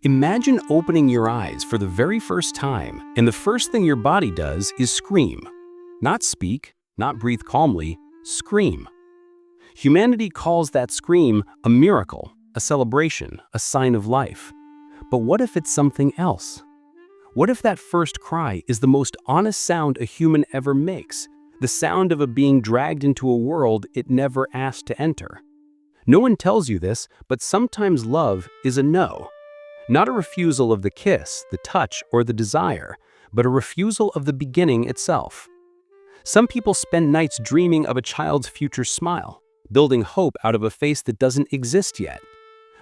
Imagine opening your eyes for the very first time, and the first thing your body does is scream. Not speak, not breathe calmly, scream. Humanity calls that scream a miracle, a celebration, a sign of life. But what if it's something else? What if that first cry is the most honest sound a human ever makes, the sound of a being dragged into a world it never asked to enter? No one tells you this, but sometimes love is a no. Not a refusal of the kiss, the touch, or the desire, but a refusal of the beginning itself. Some people spend nights dreaming of a child's future smile, building hope out of a face that doesn't exist yet.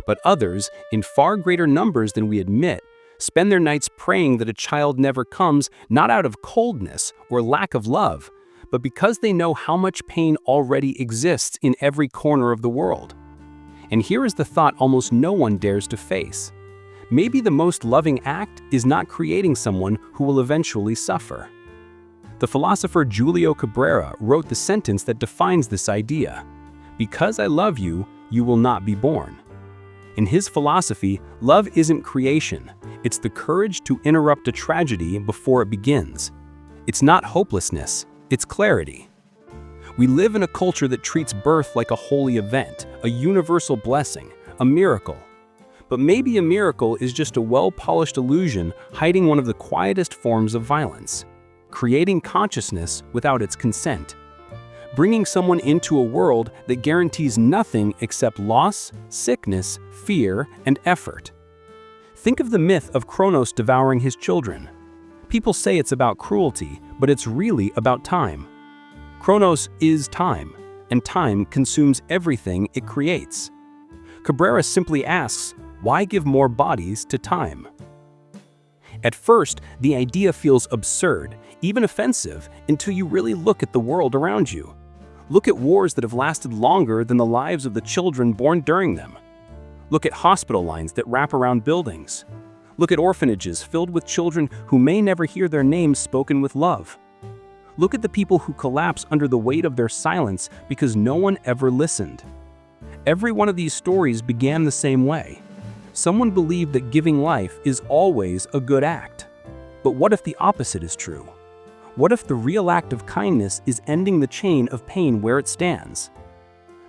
But others, in far greater numbers than we admit, spend their nights praying that a child never comes, not out of coldness or lack of love, but because they know how much pain already exists in every corner of the world. And here is the thought almost no one dares to face. Maybe the most loving act is not creating someone who will eventually suffer. The philosopher Júlio Cabrera wrote the sentence that defines this idea: "Because I love you, you will not be born." In his philosophy, love isn't creation, it's the courage to interrupt a tragedy before it begins. It's not hopelessness, it's clarity. We live in a culture that treats birth like a holy event, a universal blessing, a miracle. But maybe a miracle is just a well-polished illusion hiding one of the quietest forms of violence, creating consciousness without its consent, bringing someone into a world that guarantees nothing except loss, sickness, fear, and effort. Think of the myth of Kronos devouring his children. People say it's about cruelty, but it's really about time. Kronos is time, and time consumes everything it creates. Cabrera simply asks, why give more bodies to time? At first, the idea feels absurd, even offensive, until you really look at the world around you. Look at wars that have lasted longer than the lives of the children born during them. Look at hospital lines that wrap around buildings. Look at orphanages filled with children who may never hear their names spoken with love. Look at the people who collapse under the weight of their silence because no one ever listened. Every one of these stories began the same way. Someone believed that giving life is always a good act. But what if the opposite is true? What if the real act of kindness is ending the chain of pain where it stands?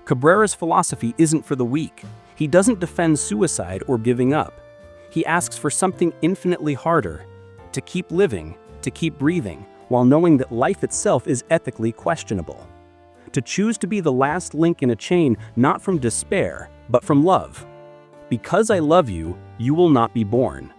Cabrera's philosophy isn't for the weak. He doesn't defend suicide or giving up. He asks for something infinitely harder: to keep living, to keep breathing, while knowing that life itself is ethically questionable. To choose to be the last link in a chain, not from despair, but from love. Because I love you, you will not be born.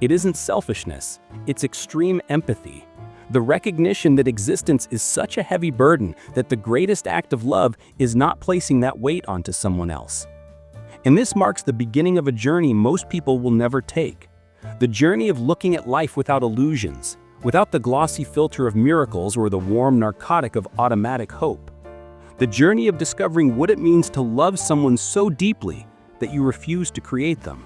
It isn't selfishness, it's extreme empathy. The recognition that existence is such a heavy burden that the greatest act of love is not placing that weight onto someone else. And this marks the beginning of a journey most people will never take. The journey of looking at life without illusions, without the glossy filter of miracles or the warm narcotic of automatic hope. The journey of discovering what it means to love someone so deeply that you refuse to create them.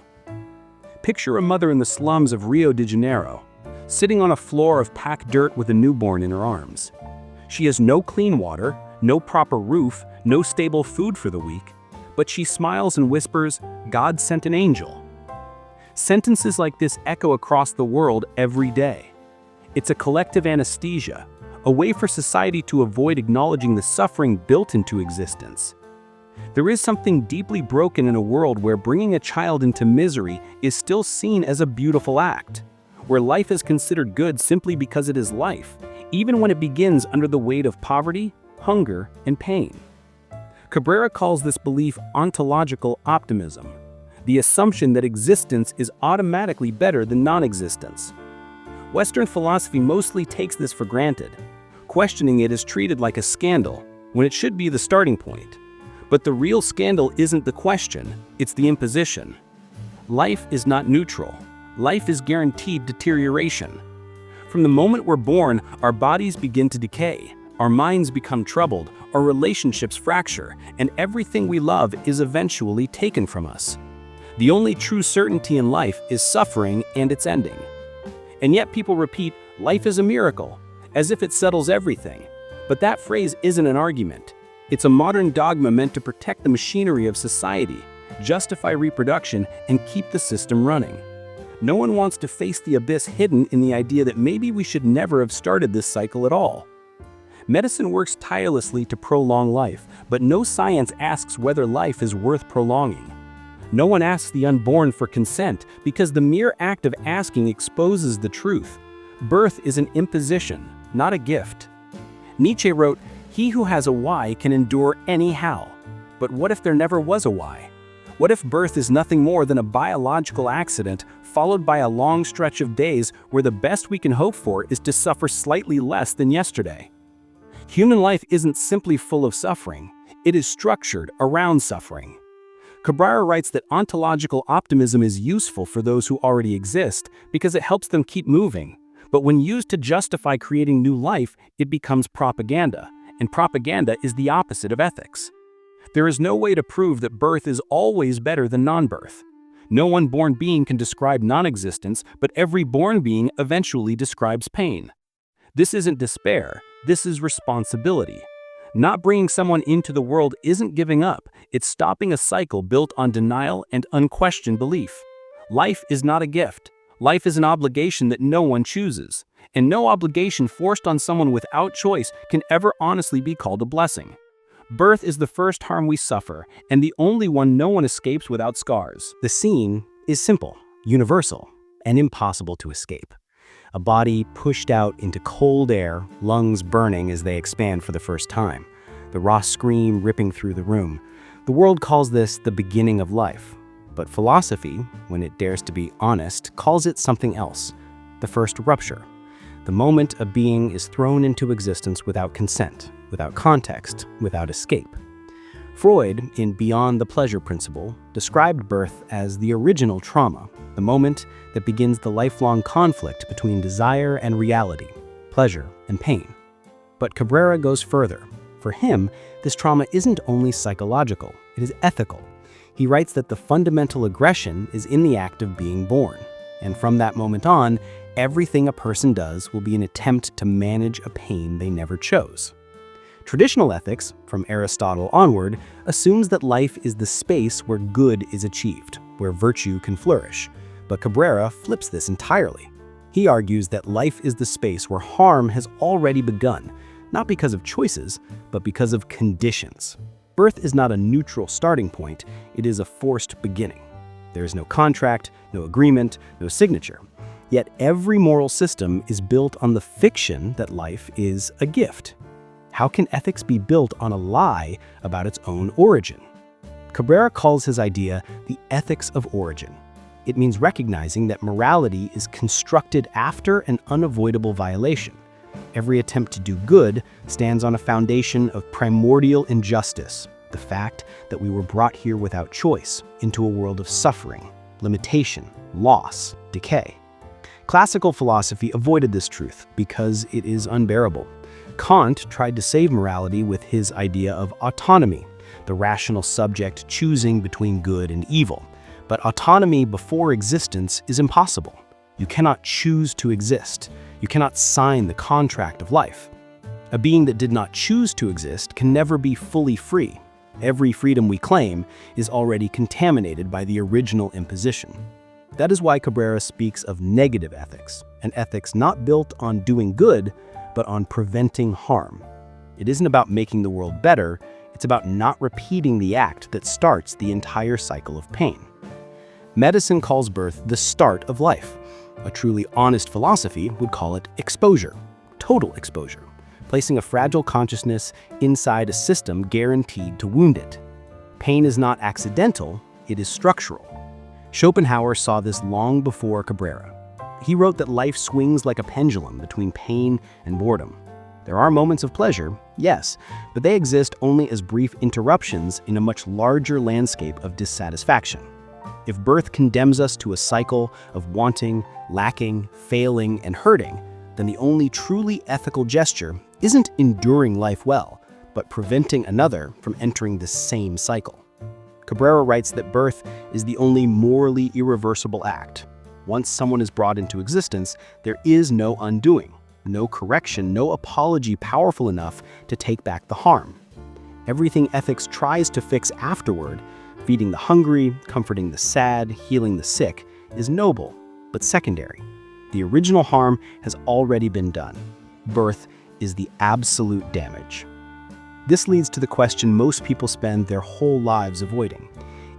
Picture a mother in the slums of Rio de Janeiro, sitting on a floor of packed dirt with a newborn in her arms. She has no clean water, no proper roof, no stable food for the week, but she smiles and whispers, "God sent an angel." Sentences like this echo across the world every day. It's a collective anesthesia, a way for society to avoid acknowledging the suffering built into existence. There is something deeply broken in a world where bringing a child into misery is still seen as a beautiful act, where life is considered good simply because it is life, even when it begins under the weight of poverty, hunger, and pain. Cabrera calls this belief ontological optimism, the assumption that existence is automatically better than non-existence. Western philosophy mostly takes this for granted. Questioning it is treated like a scandal, when it should be the starting point. But the real scandal isn't the question, it's the imposition. Life is not neutral. Life is guaranteed deterioration. From the moment we're born, our bodies begin to decay, our minds become troubled, our relationships fracture, and everything we love is eventually taken from us. The only true certainty in life is suffering and its ending. And yet people repeat, "Life is a miracle," as if it settles everything. But that phrase isn't an argument. It's a modern dogma meant to protect the machinery of society, justify reproduction, and keep the system running. No one wants to face the abyss hidden in the idea that maybe we should never have started this cycle at all. Medicine works tirelessly to prolong life, but no science asks whether life is worth prolonging. No one asks the unborn for consent because the mere act of asking exposes the truth. Birth is an imposition, not a gift. Nietzsche wrote, "He who has a why can endure any how." But what if there never was a why? What if birth is nothing more than a biological accident followed by a long stretch of days where the best we can hope for is to suffer slightly less than yesterday? Human life isn't simply full of suffering, it is structured around suffering. Cabrera writes that ontological optimism is useful for those who already exist because it helps them keep moving. But when used to justify creating new life, it becomes propaganda, and propaganda is the opposite of ethics. There is no way to prove that birth is always better than non-birth. No unborn being can describe non-existence, but every born being eventually describes pain. This isn't despair, this is responsibility. Not bringing someone into the world isn't giving up, it's stopping a cycle built on denial and unquestioned belief. Life is not a gift. Life is an obligation that no one chooses, and no obligation forced on someone without choice can ever honestly be called a blessing. Birth is the first harm we suffer, and the only one no one escapes without scars. The scene is simple, universal, and impossible to escape. A body pushed out into cold air, lungs burning as they expand for the first time. The raw scream ripping through the room. The world calls this the beginning of life. But philosophy, when it dares to be honest, calls it something else. The first rupture. The moment a being is thrown into existence without consent, without context, without escape. Freud, in Beyond the Pleasure Principle, described birth as the original trauma, the moment that begins the lifelong conflict between desire and reality, pleasure and pain. But Cabrera goes further. For him, this trauma isn't only psychological, it is ethical. He writes that the fundamental aggression is in the act of being born, and from that moment on, everything a person does will be an attempt to manage a pain they never chose. Traditional ethics, from Aristotle onward, assumes that life is the space where good is achieved, where virtue can flourish. But Cabrera flips this entirely. He argues that life is the space where harm has already begun, not because of choices, but because of conditions. Birth is not a neutral starting point, it is a forced beginning. There is no contract, no agreement, no signature. Yet every moral system is built on the fiction that life is a gift. How can ethics be built on a lie about its own origin? Cabrera calls his idea the ethics of origin. It means recognizing that morality is constructed after an unavoidable violation. Every attempt to do good stands on a foundation of primordial injustice, the fact that we were brought here without choice, into a world of suffering, limitation, loss, decay. Classical philosophy avoided this truth because it is unbearable. Kant tried to save morality with his idea of autonomy, the rational subject choosing between good and evil. But autonomy before existence is impossible. You cannot choose to exist. You cannot sign the contract of life. A being that did not choose to exist can never be fully free. Every freedom we claim is already contaminated by the original imposition. That is why Cabrera speaks of negative ethics, an ethics not built on doing good, but on preventing harm. It isn't about making the world better, it's about not repeating the act that starts the entire cycle of pain. Medicine calls birth the start of life. A truly honest philosophy would call it exposure, total exposure, placing a fragile consciousness inside a system guaranteed to wound it. Pain is not accidental, it is structural. Schopenhauer saw this long before Cabrera. He wrote that life swings like a pendulum between pain and boredom. There are moments of pleasure, yes, but they exist only as brief interruptions in a much larger landscape of dissatisfaction. If birth condemns us to a cycle of wanting, lacking, failing, and hurting, then the only truly ethical gesture isn't enduring life well, but preventing another from entering the same cycle. Cabrera writes that birth is the only morally irreversible act. Once someone is brought into existence, there is no undoing, no correction, no apology powerful enough to take back the harm. Everything ethics tries to fix afterward, feeding the hungry, comforting the sad, healing the sick, is noble, but secondary. The original harm has already been done. Birth is the absolute damage. This leads to the question most people spend their whole lives avoiding.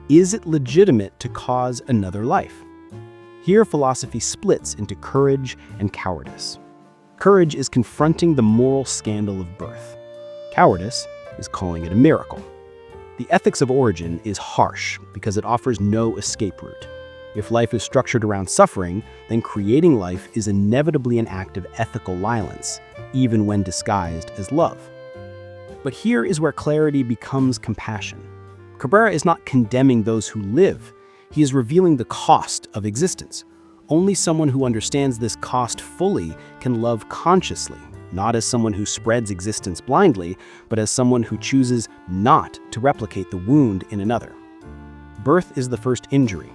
Is it legitimate to cause another life? Here, philosophy splits into courage and cowardice. Courage is confronting the moral scandal of birth. Cowardice is calling it a miracle. The ethics of origin is harsh because it offers no escape route. If life is structured around suffering, then creating life is inevitably an act of ethical violence, even when disguised as love. But here is where clarity becomes compassion. Cabrera is not condemning those who live. He is revealing the cost of existence. Only someone who understands this cost fully can love consciously, not as someone who spreads existence blindly, but as someone who chooses not to replicate the wound in another. Birth is the first injury.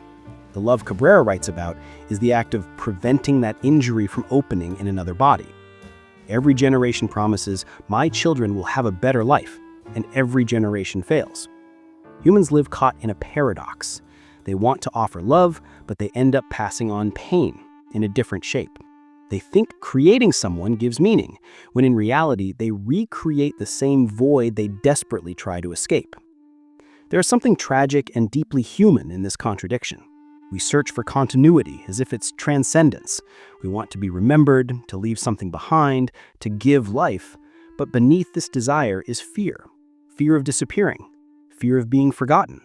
The love Cabrera writes about is the act of preventing that injury from opening in another body. Every generation promises, "My children will have a better life," and every generation fails. Humans live caught in a paradox. They want to offer love, but they end up passing on pain in a different shape. They think creating someone gives meaning, when in reality, they recreate the same void they desperately try to escape. There is something tragic and deeply human in this contradiction. We search for continuity as if it's transcendence. We want to be remembered, to leave something behind, to give life. But beneath this desire is fear. Fear of disappearing. Fear of being forgotten.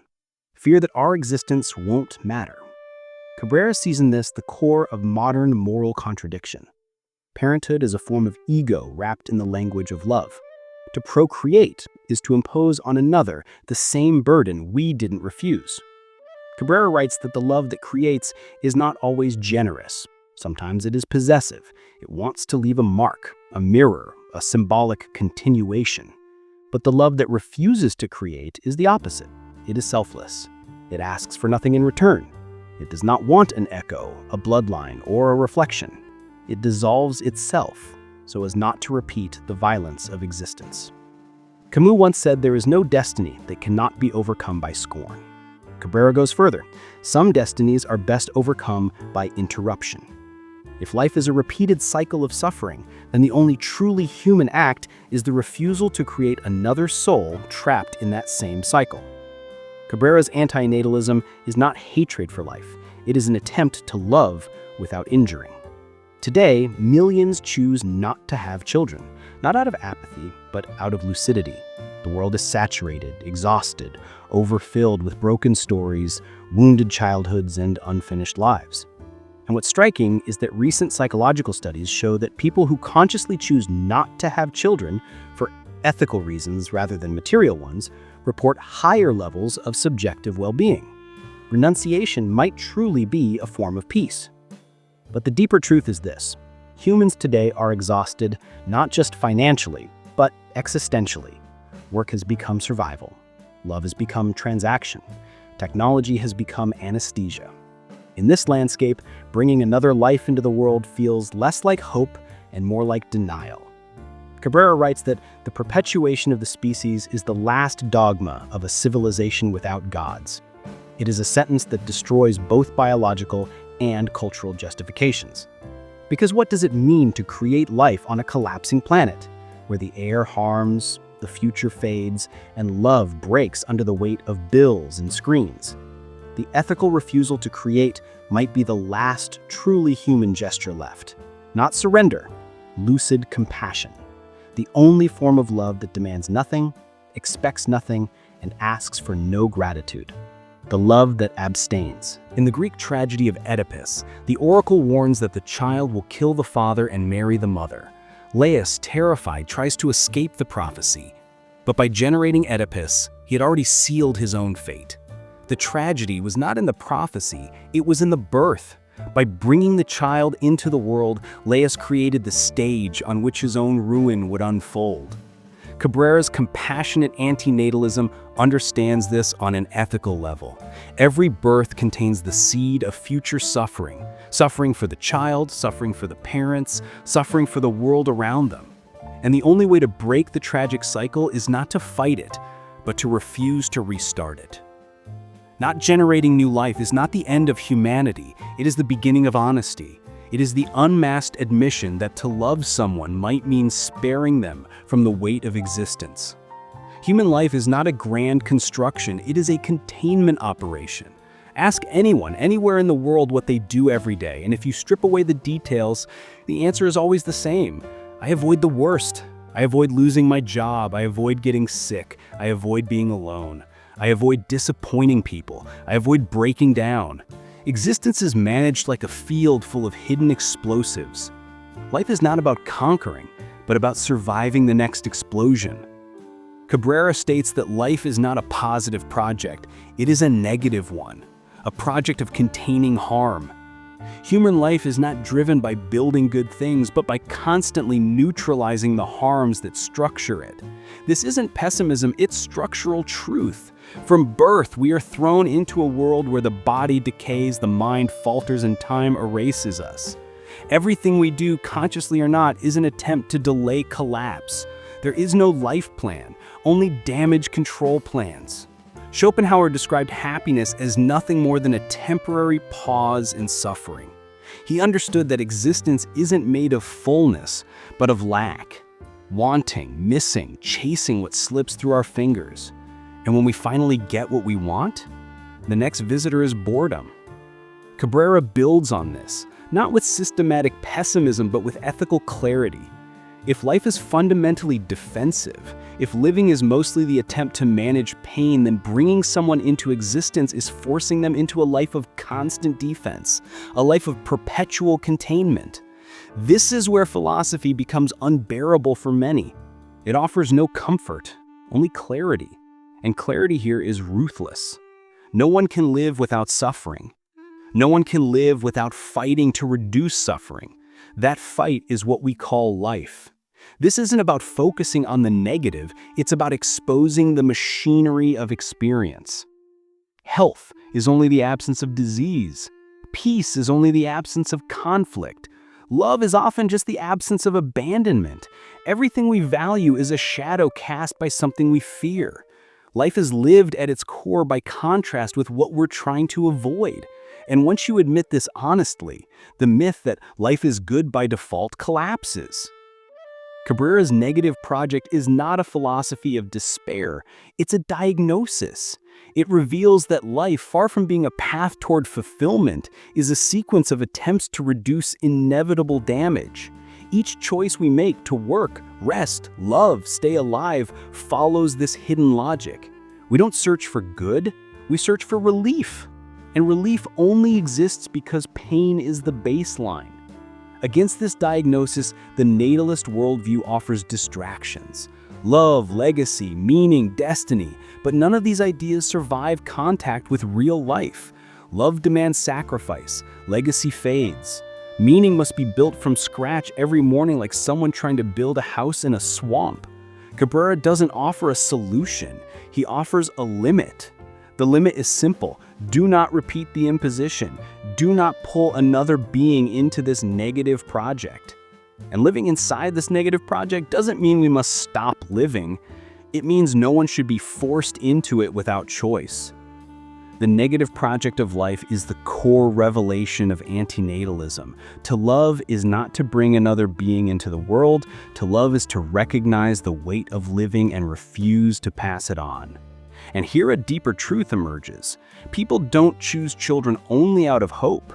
Fear that our existence won't matter. Cabrera sees in this the core of modern moral contradiction. Parenthood is a form of ego wrapped in the language of love. To procreate is to impose on another the same burden we didn't refuse. Cabrera writes that the love that creates is not always generous. Sometimes it is possessive. It wants to leave a mark, a mirror, a symbolic continuation. But the love that refuses to create is the opposite. It is selfless. It asks for nothing in return. It does not want an echo, a bloodline, or a reflection. It dissolves itself so as not to repeat the violence of existence. Camus once said there is no destiny that cannot be overcome by scorn. Cabrera goes further. Some destinies are best overcome by interruption. If life is a repeated cycle of suffering, then the only truly human act is the refusal to create another soul trapped in that same cycle. Cabrera's antinatalism is not hatred for life. It is an attempt to love without injuring. Today, millions choose not to have children, not out of apathy, but out of lucidity. The world is saturated, exhausted, overfilled with broken stories, wounded childhoods, and unfinished lives. And what's striking is that recent psychological studies show that people who consciously choose not to have children for ethical reasons rather than material ones report higher levels of subjective well-being. Renunciation might truly be a form of peace. But the deeper truth is this: humans today are exhausted not just financially, but existentially. Work has become survival. Love has become transaction. Technology has become anesthesia. In this landscape, bringing another life into the world feels less like hope and more like denial. Cabrera writes that the perpetuation of the species is the last dogma of a civilization without gods. It is a sentence that destroys both biological and cultural justifications. Because what does it mean to create life on a collapsing planet, where the air harms, the future fades, and love breaks under the weight of bills and screens? The ethical refusal to create might be the last truly human gesture left. Not surrender, lucid compassion. The only form of love that demands nothing, expects nothing, and asks for no gratitude. The love that abstains. In the Greek tragedy of Oedipus, the oracle warns that the child will kill the father and marry the mother. Laius, terrified, tries to escape the prophecy, but by generating Oedipus, he had already sealed his own fate. The tragedy was not in the prophecy, it was in the birth. By bringing the child into the world, Laius created the stage on which his own ruin would unfold. Cabrera's compassionate antinatalism understands this on an ethical level. Every birth contains the seed of future suffering. Suffering for the child, suffering for the parents, suffering for the world around them. And the only way to break the tragic cycle is not to fight it, but to refuse to restart it. Not generating new life is not the end of humanity, it is the beginning of honesty. It is the unmasked admission that to love someone might mean sparing them from the weight of existence. Human life is not a grand construction, it is a containment operation. Ask anyone, anywhere in the world what they do every day, and if you strip away the details, the answer is always the same. I avoid the worst. I avoid losing my job, I avoid getting sick, I avoid being alone. I avoid disappointing people. I avoid breaking down. Existence is managed like a field full of hidden explosives. Life is not about conquering, but about surviving the next explosion. Cabrera states that life is not a positive project, it is a negative one, a project of containing harm. Human life is not driven by building good things, but by constantly neutralizing the harms that structure it. This isn't pessimism, it's structural truth. From birth, we are thrown into a world where the body decays, the mind falters, and time erases us. Everything we do, consciously or not, is an attempt to delay collapse. There is no life plan, only damage control plans. Schopenhauer described happiness as nothing more than a temporary pause in suffering. He understood that existence isn't made of fullness, but of lack. Wanting, missing, chasing what slips through our fingers. And when we finally get what we want, the next visitor is boredom. Cabrera builds on this, not with systematic pessimism, but with ethical clarity. If life is fundamentally defensive, if living is mostly the attempt to manage pain, then bringing someone into existence is forcing them into a life of constant defense, a life of perpetual containment. This is where philosophy becomes unbearable for many. It offers no comfort, only clarity. And clarity here is ruthless. No one can live without suffering. No one can live without fighting to reduce suffering. That fight is what we call life. This isn't about focusing on the negative, it's about exposing the machinery of experience. Health is only the absence of disease. Peace is only the absence of conflict. Love is often just the absence of abandonment. Everything we value is a shadow cast by something we fear. Life is lived at its core by contrast with what we're trying to avoid. And once you admit this honestly, the myth that life is good by default collapses. Cabrera's negative project is not a philosophy of despair, it's a diagnosis. It reveals that life, far from being a path toward fulfillment, is a sequence of attempts to reduce inevitable damage. Each choice we make to work, rest, love, stay alive follows this hidden logic. We don't search for good, we search for relief. And relief only exists because pain is the baseline. Against this diagnosis, the natalist worldview offers distractions. Love, legacy, meaning, destiny, but none of these ideas survive contact with real life. Love demands sacrifice, legacy fades. Meaning must be built from scratch every morning like someone trying to build a house in a swamp. Cabrera doesn't offer a solution, he offers a limit. The limit is simple. Do not repeat the imposition. Do not pull another being into this negative project. And living inside this negative project doesn't mean we must stop living. It means no one should be forced into it without choice. The negative project of life is the core revelation of antinatalism. To love is not to bring another being into the world. To love is to recognize the weight of living and refuse to pass it on. And here a deeper truth emerges. People don't choose children only out of hope.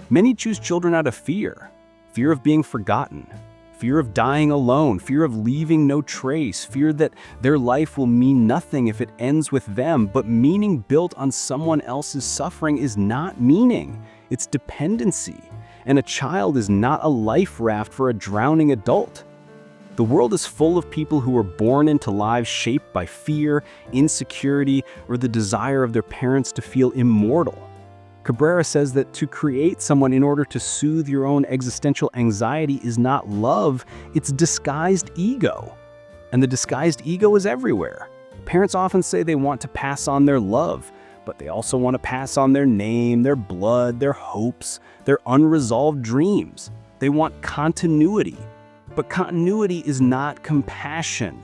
Many choose children out of fear. Fear of being forgotten. Fear of dying alone. Fear of leaving no trace. Fear that their life will mean nothing if it ends with them. But meaning built on someone else's suffering is not meaning. It's dependency. And a child is not a life raft for a drowning adult. The world is full of people who were born into lives shaped by fear, insecurity, or the desire of their parents to feel immortal. Cabrera says that to create someone in order to soothe your own existential anxiety is not love, it's disguised ego. And the disguised ego is everywhere. Parents often say they want to pass on their love, but they also want to pass on their name, their blood, their hopes, their unresolved dreams. They want continuity. But continuity is not compassion.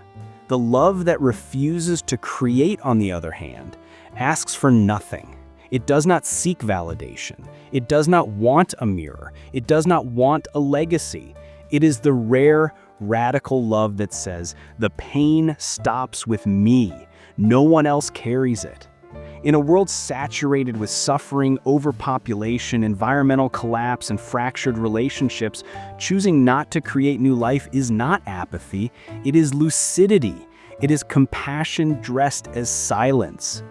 The love that refuses to create, on the other hand, asks for nothing. It does not seek validation. It does not want a mirror. It does not want a legacy. It is the rare, radical love that says, the pain stops with me. No one else carries it. In a world saturated with suffering, overpopulation, environmental collapse, and fractured relationships, choosing not to create new life is not apathy, it is lucidity. It is compassion dressed as silence.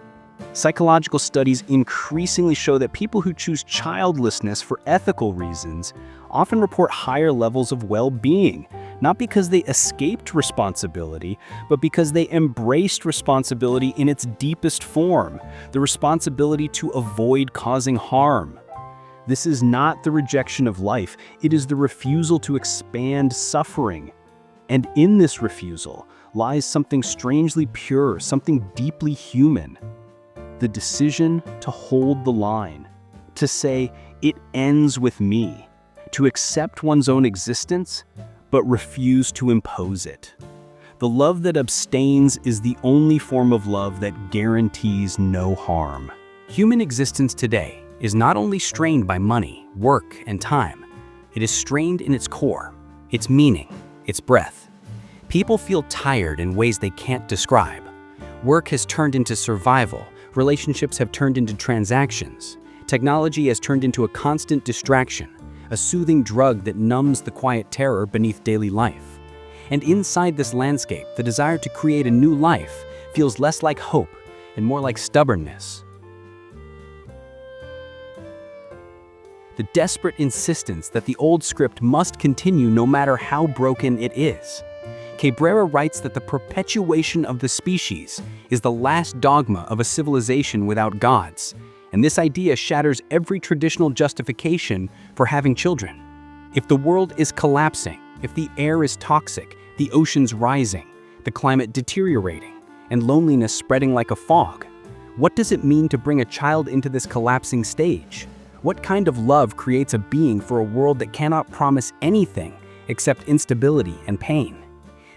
Psychological studies increasingly show that people who choose childlessness for ethical reasons often report higher levels of well-being, not because they escaped responsibility, but because they embraced responsibility in its deepest form, the responsibility to avoid causing harm. This is not the rejection of life, it is the refusal to expand suffering. And in this refusal lies something strangely pure, something deeply human. The decision to hold the line, to say, it ends with me, to accept one's own existence, but refuse to impose it. The love that abstains is the only form of love that guarantees no harm. Human existence today is not only strained by money, work, and time, it is strained in its core, its meaning, its breath. People feel tired in ways they can't describe. Work has turned into survival, relationships have turned into transactions, technology has turned into a constant distraction, a soothing drug that numbs the quiet terror beneath daily life. And inside this landscape, the desire to create a new life feels less like hope and more like stubbornness. The desperate insistence that the old script must continue no matter how broken it is. Cabrera writes that the perpetuation of the species is the last dogma of a civilization without gods, and this idea shatters every traditional justification for having children. If the world is collapsing, if the air is toxic, the oceans rising, the climate deteriorating, and loneliness spreading like a fog, what does it mean to bring a child into this collapsing stage? What kind of love creates a being for a world that cannot promise anything except instability and pain?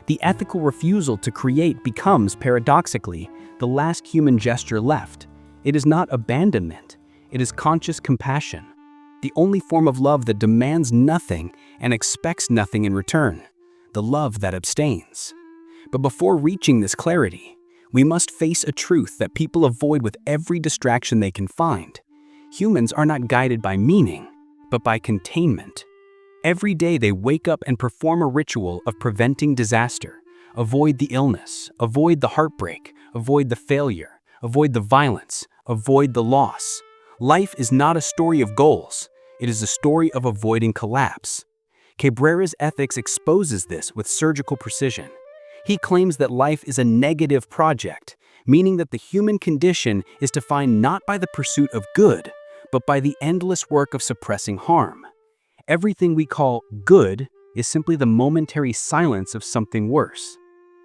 The ethical refusal to create becomes, paradoxically, the last human gesture left. It is not abandonment, it is conscious compassion, the only form of love that demands nothing and expects nothing in return, the love that abstains. But before reaching this clarity, we must face a truth that people avoid with every distraction they can find. Humans are not guided by meaning, but by containment. Every day they wake up and perform a ritual of preventing disaster, avoid the illness, avoid the heartbreak, avoid the failure, avoid the violence, avoid the loss. Life is not a story of goals, it is a story of avoiding collapse. Cabrera's ethics exposes this with surgical precision. He claims that life is a negative project, meaning that the human condition is defined not by the pursuit of good, but by the endless work of suppressing harm. Everything we call good is simply the momentary silence of something worse.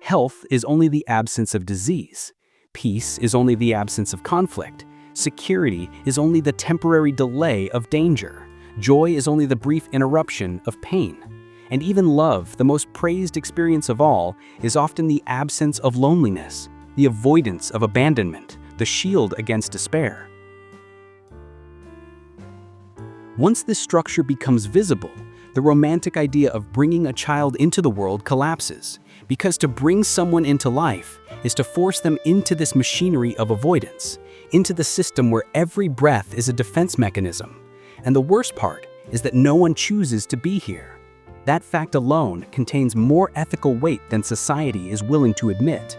Health is only the absence of disease. Peace is only the absence of conflict. Security is only the temporary delay of danger. Joy is only the brief interruption of pain. And even love, the most praised experience of all, is often the absence of loneliness, the avoidance of abandonment, the shield against despair. Once this structure becomes visible, the romantic idea of bringing a child into the world collapses, because to bring someone into life is to force them into this machinery of avoidance, into the system where every breath is a defense mechanism. And the worst part is that no one chooses to be here. That fact alone contains more ethical weight than society is willing to admit.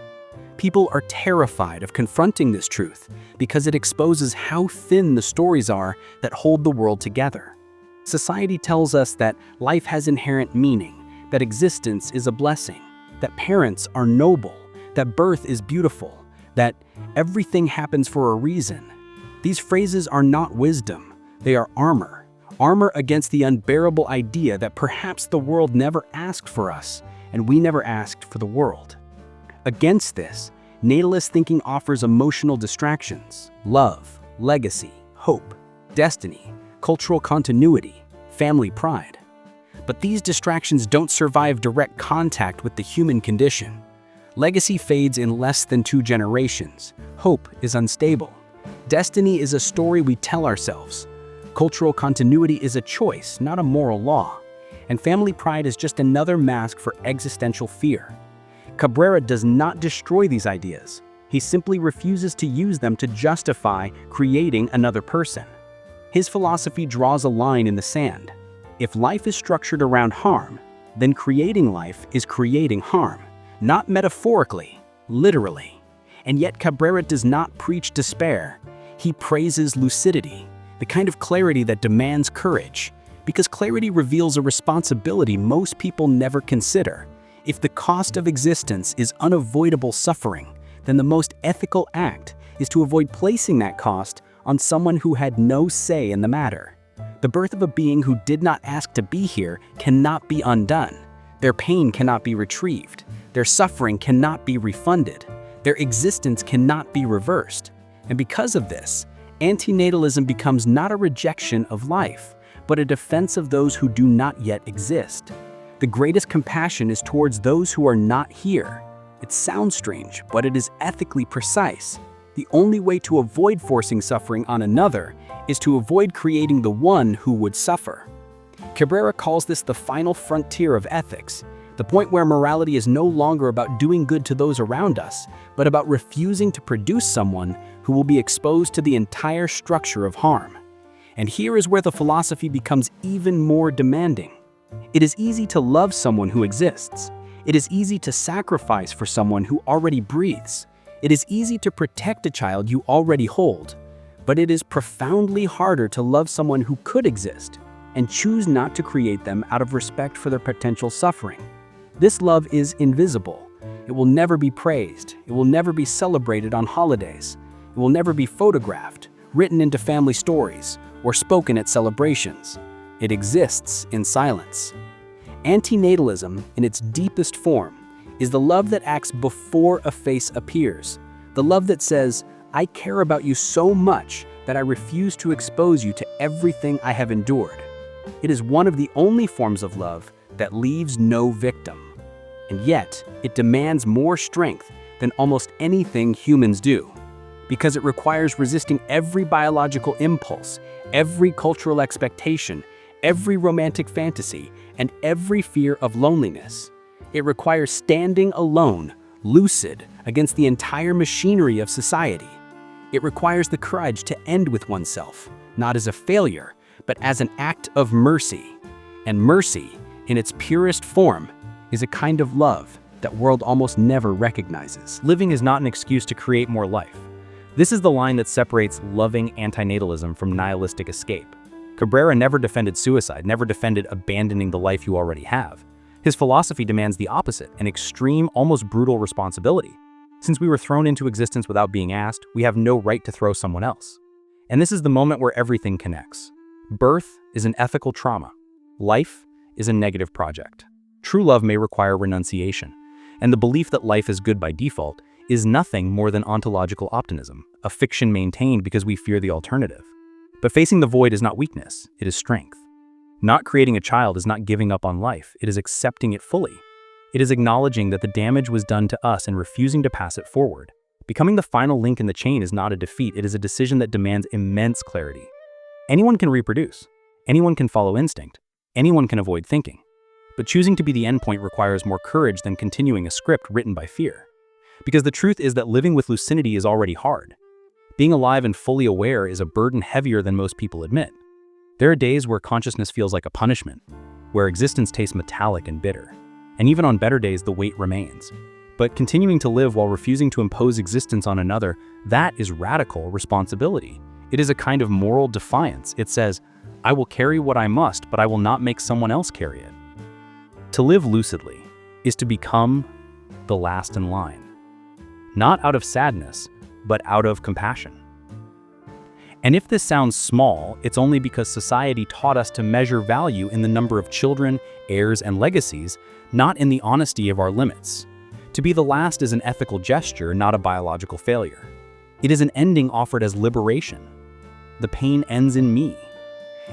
People are terrified of confronting this truth because it exposes how thin the stories are that hold the world together. Society tells us that life has inherent meaning, that existence is a blessing, that parents are noble, that birth is beautiful, that everything happens for a reason. These phrases are not wisdom, they are armor. Armor against the unbearable idea that perhaps the world never asked for us, and we never asked for the world. Against this, natalist thinking offers emotional distractions: love, legacy, hope, destiny, cultural continuity, family pride. But these distractions don't survive direct contact with the human condition. Legacy fades in less than 2 generations. Hope is unstable. Destiny is a story we tell ourselves. Cultural continuity is a choice, not a moral law. And family pride is just another mask for existential fear. Cabrera does not destroy these ideas. He simply refuses to use them to justify creating another person. His philosophy draws a line in the sand. If life is structured around harm, then creating life is creating harm. Not metaphorically, literally. And yet Cabrera does not preach despair. He praises lucidity, the kind of clarity that demands courage, because clarity reveals a responsibility most people never consider. If the cost of existence is unavoidable suffering, then the most ethical act is to avoid placing that cost on someone who had no say in the matter. The birth of a being who did not ask to be here cannot be undone. Their pain cannot be retrieved. Their suffering cannot be refunded. Their existence cannot be reversed. And because of this, antinatalism becomes not a rejection of life, but a defense of those who do not yet exist. The greatest compassion is towards those who are not here. It sounds strange, but it is ethically precise. The only way to avoid forcing suffering on another is to avoid creating the one who would suffer. Cabrera calls this the final frontier of ethics, the point where morality is no longer about doing good to those around us, but about refusing to produce someone who will be exposed to the entire structure of harm. And here is where the philosophy becomes even more demanding. It is easy to love someone who exists. It is easy to sacrifice for someone who already breathes. It is easy to protect a child you already hold. But it is profoundly harder to love someone who could exist and choose not to create them out of respect for their potential suffering. This love is invisible. It will never be praised. It will never be celebrated on holidays. It will never be photographed, written into family stories, or spoken at celebrations. It exists in silence. Antinatalism, in its deepest form, is the love that acts before a face appears. The love that says, I care about you so much that I refuse to expose you to everything I have endured. It is one of the only forms of love that leaves no victim. And yet, it demands more strength than almost anything humans do, because it requires resisting every biological impulse, every cultural expectation, every romantic fantasy, and every fear of loneliness. It requires standing alone, lucid, against the entire machinery of society. It requires the courage to end with oneself, not as a failure, but as an act of mercy. And mercy, in its purest form, is a kind of love that world almost never recognizes. Living is not an excuse to create more life. This is the line that separates loving antinatalism from nihilistic escape. Cabrera never defended suicide, never defended abandoning the life you already have. His philosophy demands the opposite, an extreme, almost brutal responsibility. Since we were thrown into existence without being asked, we have no right to throw someone else. And this is the moment where everything connects. Birth is an ethical trauma. Life is a negative project. True love may require renunciation, and the belief that life is good by default is nothing more than ontological optimism, a fiction maintained because we fear the alternative. But facing the void is not weakness, it is strength. Not creating a child is not giving up on life, it is accepting it fully. It is acknowledging that the damage was done to us and refusing to pass it forward. Becoming the final link in the chain is not a defeat, it is a decision that demands immense clarity. Anyone can reproduce. Anyone can follow instinct. Anyone can avoid thinking. But choosing to be the endpoint requires more courage than continuing a script written by fear. Because the truth is that living with lucidity is already hard. Being alive and fully aware is a burden heavier than most people admit. There are days where consciousness feels like a punishment, where existence tastes metallic and bitter. And even on better days, the weight remains. But continuing to live while refusing to impose existence on another, that is radical responsibility. It is a kind of moral defiance. It says, I will carry what I must, but I will not make someone else carry it. To live lucidly is to become the last in line. Not out of sadness, but out of compassion. And if this sounds small, it's only because society taught us to measure value in the number of children, heirs, and legacies, not in the honesty of our limits. To be the last is an ethical gesture, not a biological failure. It is an ending offered as liberation. The pain ends in me.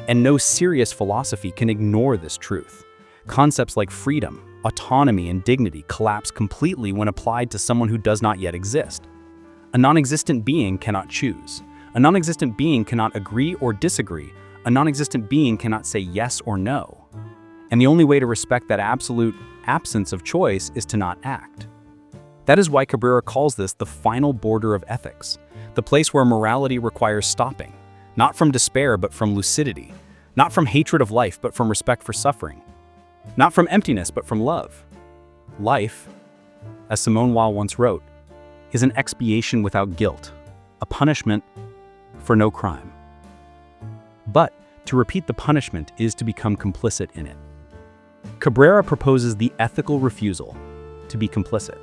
And no serious philosophy can ignore this truth. Concepts like freedom, autonomy, and dignity collapse completely when applied to someone who does not yet exist. A non-existent being cannot choose. A non-existent being cannot agree or disagree. A non-existent being cannot say yes or no. And the only way to respect that absolute absence of choice is to not act. That is why Cabrera calls this the final border of ethics, the place where morality requires stopping, not from despair but from lucidity, not from hatred of life but from respect for suffering, not from emptiness but from love. Life, as Simone Weil once wrote, is an expiation without guilt, a punishment for no crime. But to repeat the punishment is to become complicit in it. Cabrera proposes the ethical refusal to be complicit.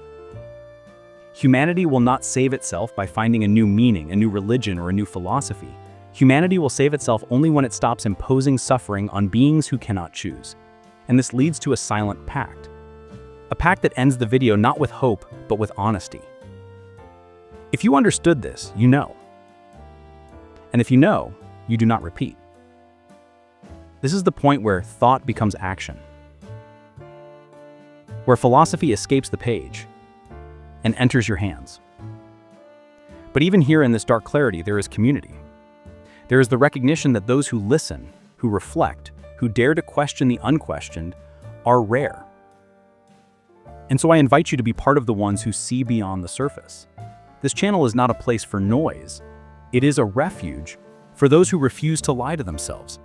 Humanity will not save itself by finding a new meaning, a new religion, or a new philosophy. Humanity will save itself only when it stops imposing suffering on beings who cannot choose. And this leads to a silent pact. A pact that ends the video not with hope, but with honesty. If you understood this, you know. And if you know, you do not repeat. This is the point where thought becomes action, where philosophy escapes the page and enters your hands. But even here in this dark clarity, there is community. There is the recognition that those who listen, who reflect, who dare to question the unquestioned, are rare. And so I invite you to be part of the ones who see beyond the surface. This channel is not a place for noise. It is a refuge for those who refuse to lie to themselves.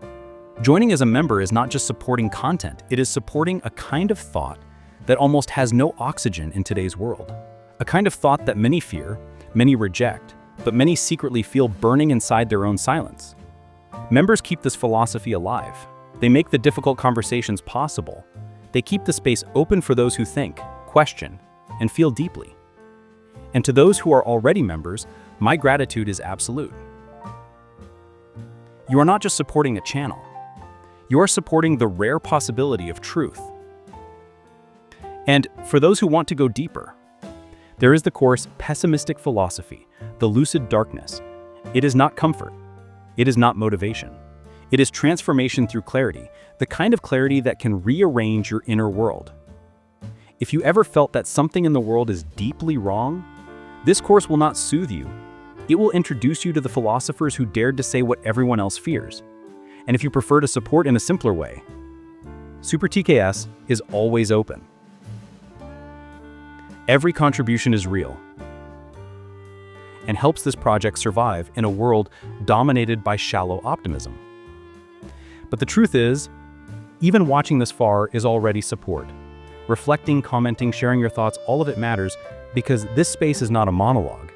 Joining as a member is not just supporting content, it is supporting a kind of thought that almost has no oxygen in today's world. A kind of thought that many fear, many reject, but many secretly feel burning inside their own silence. Members keep this philosophy alive. They make the difficult conversations possible. They keep the space open for those who think, question, and feel deeply. And to those who are already members, my gratitude is absolute. You are not just supporting a channel. You are supporting the rare possibility of truth. And for those who want to go deeper, there is the course Pessimistic Philosophy, the Lucid Darkness. It is not comfort. It is not motivation. It is transformation through clarity, the kind of clarity that can rearrange your inner world. If you ever felt that something in the world is deeply wrong, this course will not soothe you. It will introduce you to the philosophers who dared to say what everyone else fears. And if you prefer to support in a simpler way, Super TKS is always open. Every contribution is real and helps this project survive in a world dominated by shallow optimism. But the truth is, even watching this far is already support. Reflecting, commenting, sharing your thoughts, all of it matters because this space is not a monologue.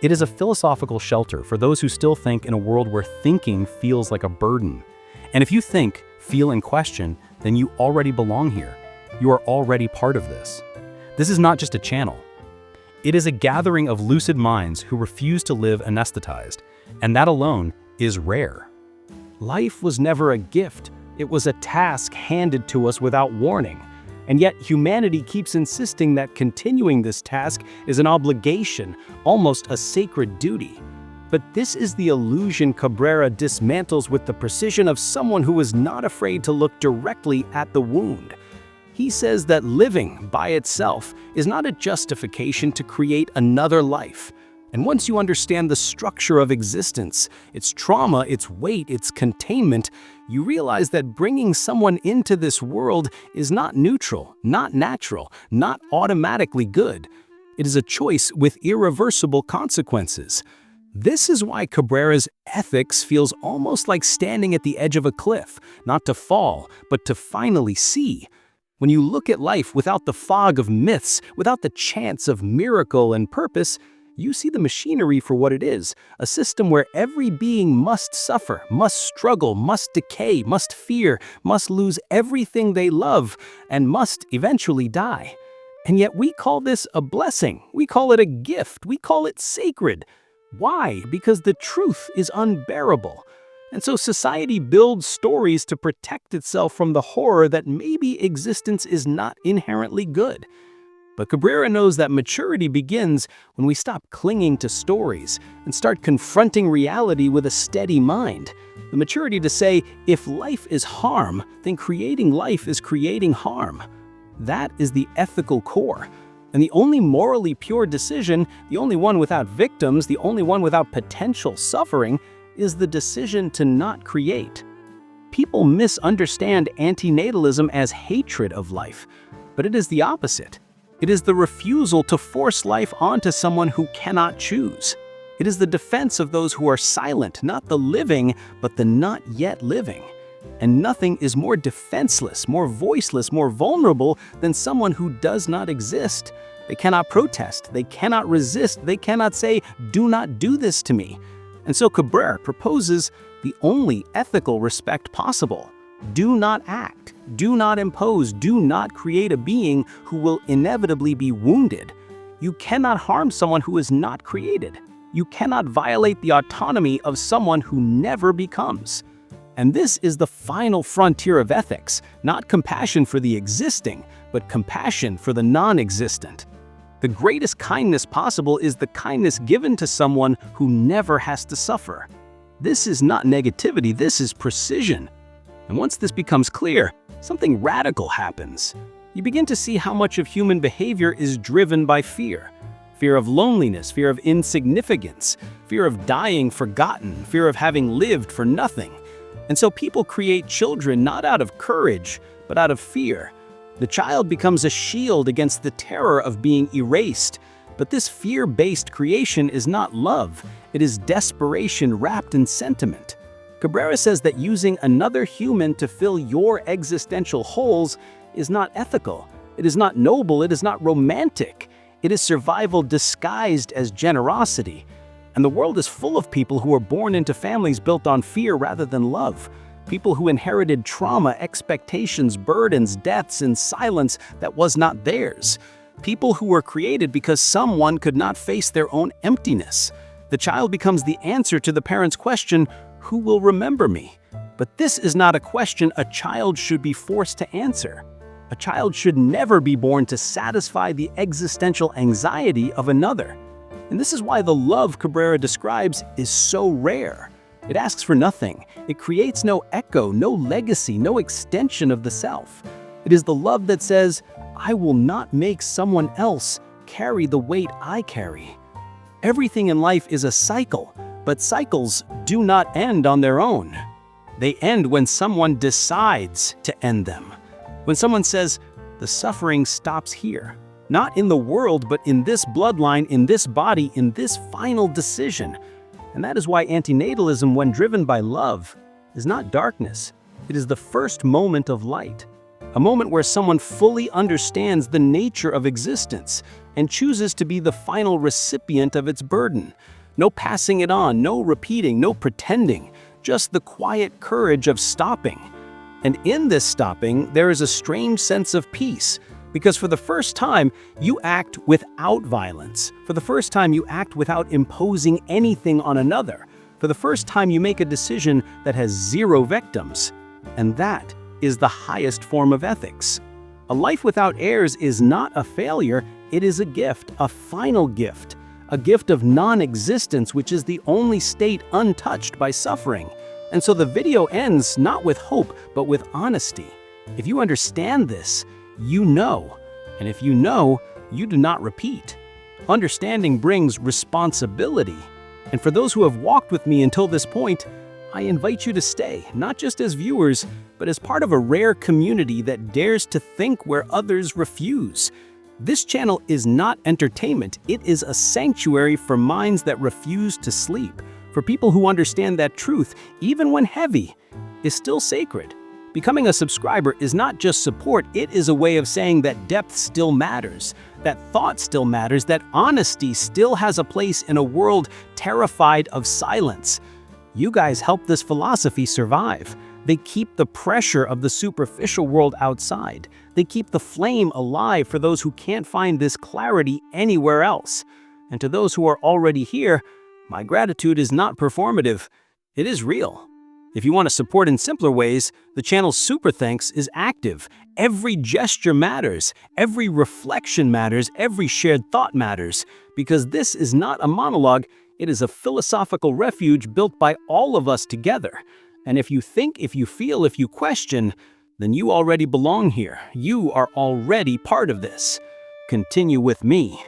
It is a philosophical shelter for those who still think in a world where thinking feels like a burden. And if you think, feel, and question, then you already belong here. You are already part of this. This is not just a channel. It is a gathering of lucid minds who refuse to live anesthetized, and that alone is rare. Life was never a gift. It was a task handed to us without warning. And yet humanity keeps insisting that continuing this task is an obligation, almost a sacred duty. But this is the illusion Cabrera dismantles with the precision of someone who is not afraid to look directly at the wound. He says that living by itself is not a justification to create another life. And once you understand the structure of existence, its trauma, its weight, its containment, you realize that bringing someone into this world is not neutral, not natural, not automatically good. It is a choice with irreversible consequences. This is why Cabrera's ethics feels almost like standing at the edge of a cliff, not to fall, but to finally see. When you look at life without the fog of myths, without the chance of miracle and purpose, you see the machinery for what it is, a system where every being must suffer, must struggle, must decay, must fear, must lose everything they love, and must eventually die. And yet we call this a blessing, we call it a gift, we call it sacred. Why? Because the truth is unbearable. And so society builds stories to protect itself from the horror that maybe existence is not inherently good. But Cabrera knows that maturity begins when we stop clinging to stories and start confronting reality with a steady mind. The maturity to say, if life is harm, then creating life is creating harm. That is the ethical core. And the only morally pure decision, the only one without victims, the only one without potential suffering, is the decision to not create. People misunderstand antinatalism as hatred of life, but it is the opposite. It is the refusal to force life onto someone who cannot choose. It is the defense of those who are silent, not the living, but the not yet living. And nothing is more defenseless, more voiceless, more vulnerable than someone who does not exist. They cannot protest, they cannot resist, they cannot say, "Do not do this to me." And so Cabrera proposes the only ethical respect possible. Do not act, do not impose, do not create a being who will inevitably be wounded. You cannot harm someone who is not created. You cannot violate the autonomy of someone who never becomes. And this is the final frontier of ethics, not compassion for the existing, but compassion for the non-existent. The greatest kindness possible is the kindness given to someone who never has to suffer. This is not negativity, this is precision. And once this becomes clear, something radical happens. You begin to see how much of human behavior is driven by fear. Fear of loneliness, fear of insignificance, fear of dying forgotten, fear of having lived for nothing. And so people create children not out of courage, but out of fear. The child becomes a shield against the terror of being erased. But this fear-based creation is not love. It is desperation wrapped in sentiment. Cabrera says that using another human to fill your existential holes is not ethical. It is not noble. It is not romantic. It is survival disguised as generosity. And the world is full of people who are born into families built on fear rather than love. People who inherited trauma, expectations, burdens, deaths, and silence that was not theirs. People who were created because someone could not face their own emptiness. The child becomes the answer to the parent's question, "Who will remember me?" But this is not a question a child should be forced to answer. A child should never be born to satisfy the existential anxiety of another. And this is why the love Cabrera describes is so rare. It asks for nothing. It creates no echo, no legacy, no extension of the self. It is the love that says, "I will not make someone else carry the weight I carry." Everything in life is a cycle, but cycles do not end on their own. They end when someone decides to end them. When someone says, "The suffering stops here." Not in the world, but in this bloodline, in this body, in this final decision. And that is why antinatalism, when driven by love, is not darkness. It is the first moment of light. A moment where someone fully understands the nature of existence and chooses to be the final recipient of its burden. No passing it on, no repeating, no pretending, just the quiet courage of stopping. And in this stopping, there is a strange sense of peace. Because for the first time, you act without violence. For the first time, you act without imposing anything on another. For the first time, you make a decision that has zero victims. And that is the highest form of ethics. A life without heirs is not a failure, it is a gift, a final gift. A gift of non-existence, which is the only state untouched by suffering. And so the video ends not with hope, but with honesty. If you understand this, you know. And if you know, you do not repeat. Understanding brings responsibility. And for those who have walked with me until this point, I invite you to stay, not just as viewers, but as part of a rare community that dares to think where others refuse. This channel is not entertainment, it is a sanctuary for minds that refuse to sleep, for people who understand that truth, even when heavy, is still sacred. Becoming a subscriber is not just support, it is a way of saying that depth still matters, that thought still matters, that honesty still has a place in a world terrified of silence. You guys help this philosophy survive. They keep the pressure of the superficial world outside. They keep the flame alive for those who can't find this clarity anywhere else. And to those who are already here, my gratitude is not performative, it is real. If you want to support in simpler ways, the channel's super thanks is active. Every gesture matters, every reflection matters, every shared thought matters, because this is not a monologue, it is a philosophical refuge built by all of us together. And if you think, if you feel, if you question, then you already belong here. You are already part of this. Continue with me.